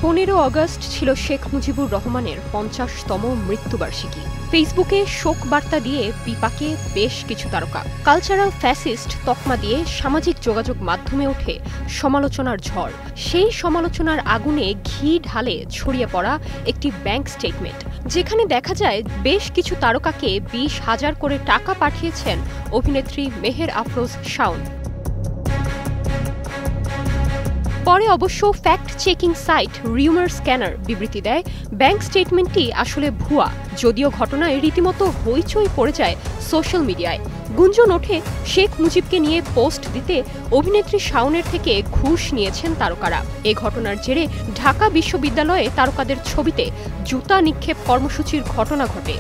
15 August ছিল শেখ মুজিবুর রহমানের 50তম মৃত্যুবার্ষিকী। ফেসবুকে শোক বার্তা দিয়ে বিপাকে বেশ কিছু তারকা। কালচারাল ফ্যাসিস্ট তকমা দিয়ে সামাজিক যোগাযোগ মাধ্যমে ওঠে সমালোচনার ঝড়। সেই সমালোচনার আগুনে ঘি ঢালে ছড়িয়ে পড়া একটি ব্যাংক স্টেটমেন্ট, যেখানে দেখা যায় বেশ কিছু তারকাকে 20,000 করে টাকা পাঠিয়েছেন অভিনেত্রী মেহের আফরোজ শাওন। পরে অবশ্য fact checking site Rumor Scanner বিবৃতি দেয় ব্যাংক স্টেটমেন্টটি আসলে ভুয়া। যদিও ঘটনায় রীতিমতো হইচই পড়ে যায় সোশ্যাল মিডিয়ায়। গুঞ্জন ওঠে শেখ মুজিবকে নিয়ে পোস্ট দিতে অভিনেত্রী শাওনের থেকে ঘুষ নিয়েছেন তারকারা। এ ঘটনার জেরে ঢাকা বিশ্ববিদ্যালয়ে তারকাদের ছবিতে জুতা নিক্ষেপ কর্মসূচির ঘটনা ঘটে।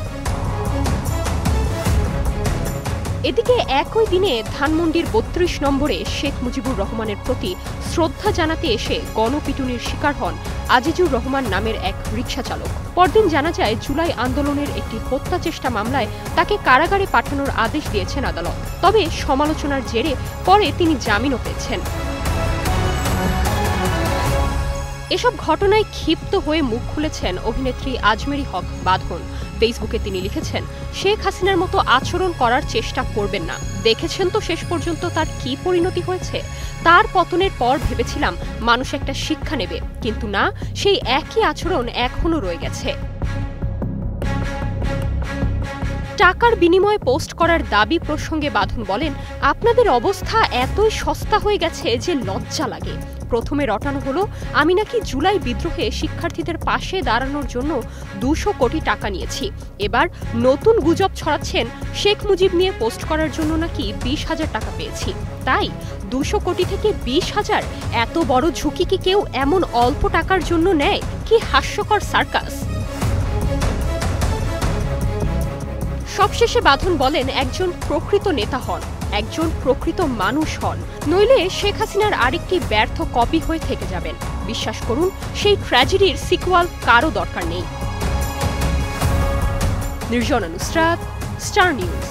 এদিকে একই দিনে ধানমন্ডির 32 নম্বরে শেখ মুজিবুর রহমানের প্রতি শ্রদ্ধা জানাতে এসে গণপিটুনির শিকার হন আজিজুর রহমান নামের এক রিকশা চালক। পরদিন জানা যায় জুলাই আন্দোলনের একটি হত্যা চেষ্টা মামলায় তাকে কারাগারে পাঠানোর আদেশ দিয়েছেন আদালত। তবে সমালোচনার জেরে পরে তিনি জামিনও পেয়েছেন। এসব ঘটনায় ক্ষিপ্ত হয়ে মুখ খুলেছেন অভিনেত্রী আজমেরী হক বাঁধন। ফেসবুকে তিনি লিখেছেন, শেখ হাসিনার মতো আচরণ করার চেষ্টা করবেন না। দেখেছেন তো শেষ পর্যন্ত তার কি পরিণতি হয়েছে। তার পতনের পর ভেবেছিলাম মানুষ একটা শিক্ষা নেবে, কিন্তু না, সেই একই আচরণ এখনো রয়ে গেছে। টাকার বিনিময়ে পোস্ট করার দাবি প্রসঙ্গে বাঁধন বলেন, আপনাদের অবস্থা এতই সস্তা হয়ে গেছে যে লজ্জা লাগে। প্রথমে রটানো হলো আমি নাকি জুলাই বিদ্রোহে শিক্ষার্থীদের পাশে দাঁড়ানোর জন্য 200 কোটি টাকা নিয়েছি। এবার নতুন গুজব ছড়াচ্ছেন শেখ মুজিব নিয়ে পোস্ট করার জন্য নাকি 20,000 টাকা পেয়েছি। তাই 200 কোটি থেকে 20,000, এত বড় ঝুঁকি কি কেউ এমন অল্প টাকার জন্য নেয়? কি হাস্যকর সার্কাস। সবশেষে বাঁধন বলেন, একজন প্রকৃত নেতা হন, একজন প্রকৃত মানুষ হন, নইলে শেখ হাসিনার আরেকটি ব্যর্থ কপি হয়ে থেকে যাবেন। বিশ্বাস করুন, সেই ট্র্যাজেডির সিকুয়াল কারও দরকার নেই। Nirjona Nusrat, star news.